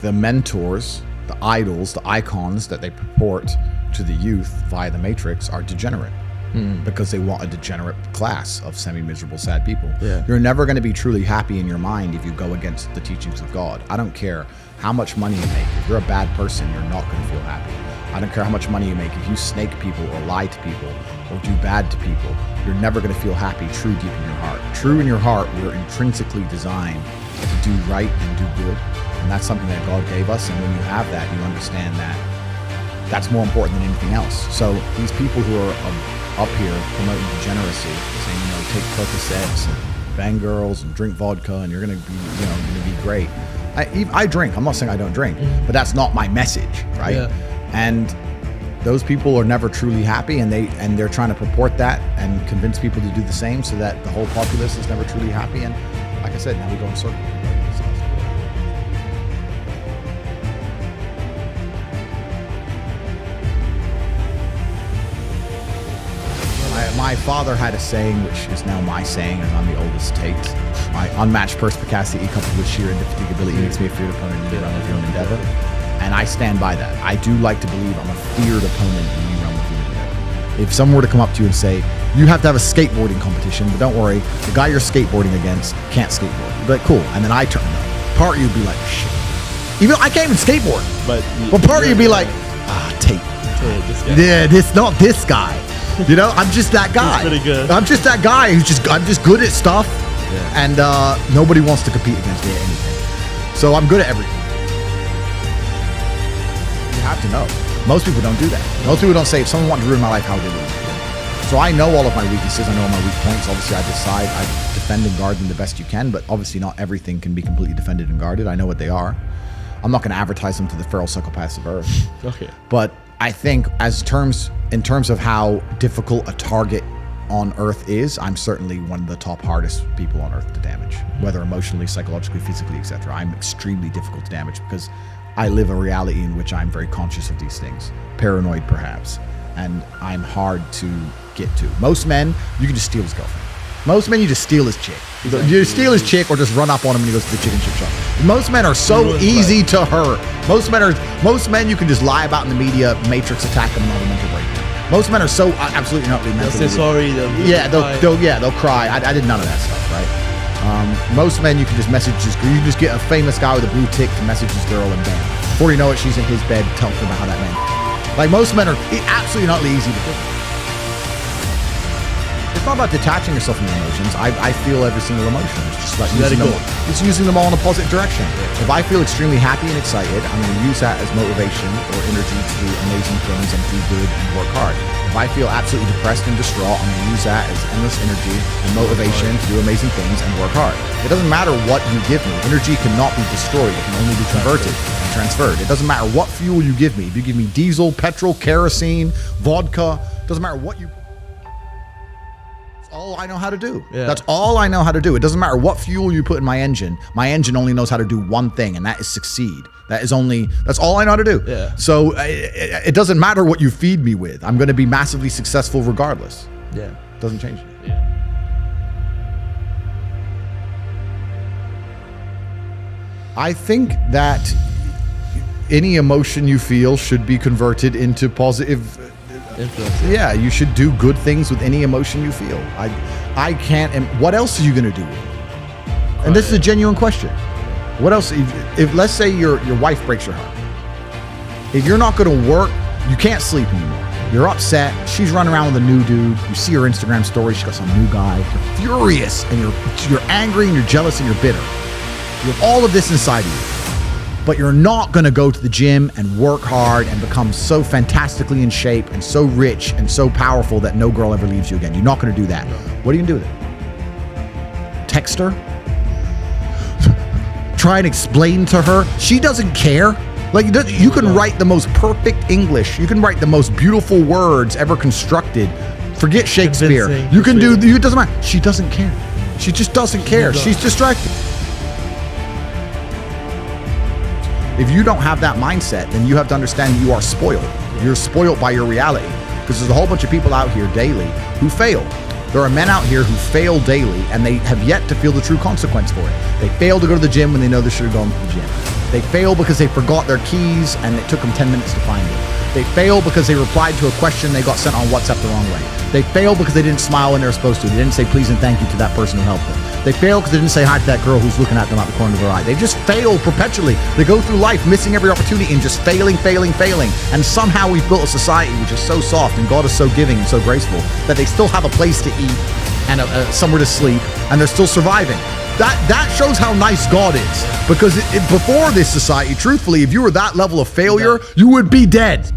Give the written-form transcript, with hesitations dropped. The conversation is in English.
The mentors, the idols, the icons that they purport to the youth via the Matrix are degenerate. Because they want a degenerate class of semi-miserable, sad people. Yeah. You're never going to be truly happy in your mind if you go against the teachings of God. I don't care how much money you make. If you're a bad person, you're not going to feel happy. I don't care how much money you make. If you snake people or lie to people or do bad to people, you're never going to feel happy true deep in your heart. True in your heart, we're intrinsically designed to do right and do good. And that's something that God gave us. And when you have that, you understand that that's more important than anything else. So these people who are up here promoting degeneracy, saying, take Percocets and bang girls and drink vodka and you're gonna be, gonna be great. I drink. I'm not saying I don't drink, but that's not my message, right? Yeah. And those people are never truly happy, and they're trying to purport that and convince people to do the same, so that the whole populace is never truly happy. And like I said, now we go in circles. My father had a saying, which is now my saying, as I'm the oldest Tate. My unmatched perspicacity coupled with sheer indefatigability makes me a feared opponent in the realm of human endeavor. And I stand by that. I do like to believe I'm a feared opponent in the realm of human endeavor. If someone were to come up to you and say, you have to have a skateboarding competition, but don't worry, the guy you're skateboarding against can't skateboard. You'd be like, cool. And then I turn up. Part of you'd be like, shit. Even though I can't even skateboard. But part of you'd be like, Tate. Yeah, not this guy. I'm just that guy. Pretty good. I'm just that guy I'm just good at stuff, and nobody wants to compete against me at anything. So I'm good at everything. You have to know. Most people don't do that. Most people don't say, if someone wanted to ruin my life, how would they ruin it? So I know all of my weaknesses. I know all my weak points. Obviously, I defend and guard them the best you can, but obviously not everything can be completely defended and guarded. I know what they are. I'm not going to advertise them to the feral psychopaths of Earth. Okay. But I think in terms of how difficult a target on Earth is, I'm certainly one of the top hardest people on Earth to damage, whether emotionally, psychologically, physically, etc. I'm extremely difficult to damage because I live a reality in which I'm very conscious of these things, paranoid perhaps, and I'm hard to get to. Most men, you can just steal his girlfriend. Most men, you just steal his chick. Exactly. You steal his chick or just run up on him when he goes to the chicken chip shop. Most men are so easy to hurt. Most men you can just lie about in the media, Matrix attack them and have a mental breakdown. Most men are so absolutely not really mentally. They'll say sorry. They'll cry. I did none of that stuff, right? Most men you can just message you just get a famous guy with a blue tick to message his girl and bam. Before you know it, she's in his bed telling him about how that man. Like most men are absolutely not easy to do. It's not about detaching yourself from your emotions. I feel every single emotion. It's just about using them all in a positive direction. If I feel extremely happy and excited, I'm going to use that as motivation or energy to do amazing things and do good and work hard. If I feel absolutely depressed and distraught, I'm going to use that as endless energy and motivation to do amazing things and work hard. It doesn't matter what you give me. Energy cannot be destroyed. It can only be converted and transferred. It doesn't matter what fuel you give me. If you give me diesel, petrol, kerosene, vodka, doesn't matter what you... all I know how to do. Yeah. That's all I know how to do. It doesn't matter what fuel you put in my engine. My engine only knows how to do one thing, and that is succeed. That's all I know how to do. Yeah. So it doesn't matter what you feed me with. I'm going to be massively successful regardless. Yeah. Doesn't change. Yeah. I think that any emotion you feel should be converted into positive influence. Yeah, you should do good things with any emotion you feel. I can't. And what else are you going to do with it? And this is a genuine question. What else? If let's say your wife breaks your heart, if you're not going to work, you can't sleep anymore. You're upset. She's running around with a new dude. You see her Instagram story. She got some new guy. You're furious and you're angry and you're jealous and you're bitter. You have all of this inside of you. But you're not going to go to the gym and work hard and become so fantastically in shape and so rich and so powerful that no girl ever leaves you again. You're not going to do that. What are you going to do with it? Text her? Try and explain to her? She doesn't care. Like, you can write the most perfect English. You can write the most beautiful words ever constructed. Forget Shakespeare. You can do, it doesn't matter. She doesn't care. She just doesn't care. She's distracted. If you don't have that mindset, then you have to understand you are spoiled. You're spoiled by your reality. Because there's a whole bunch of people out here daily who fail. There are men out here who fail daily and they have yet to feel the true consequence for it. They fail to go to the gym when they know they should have gone to the gym. They fail because they forgot their keys and it took them 10 minutes to find it. They fail because they replied to a question they got sent on WhatsApp the wrong way. They fail because they didn't smile when they were supposed to. They didn't say please and thank you to that person who helped them. They fail because they didn't say hi to that girl who's looking at them out the corner of their eye. They just fail perpetually. They go through life missing every opportunity and just failing. And somehow we've built a society which is so soft and God is so giving and so graceful that they still have a place to eat and somewhere to sleep and they're still surviving. That shows how nice God is. Because before this society, truthfully, if you were that level of failure, you would be dead.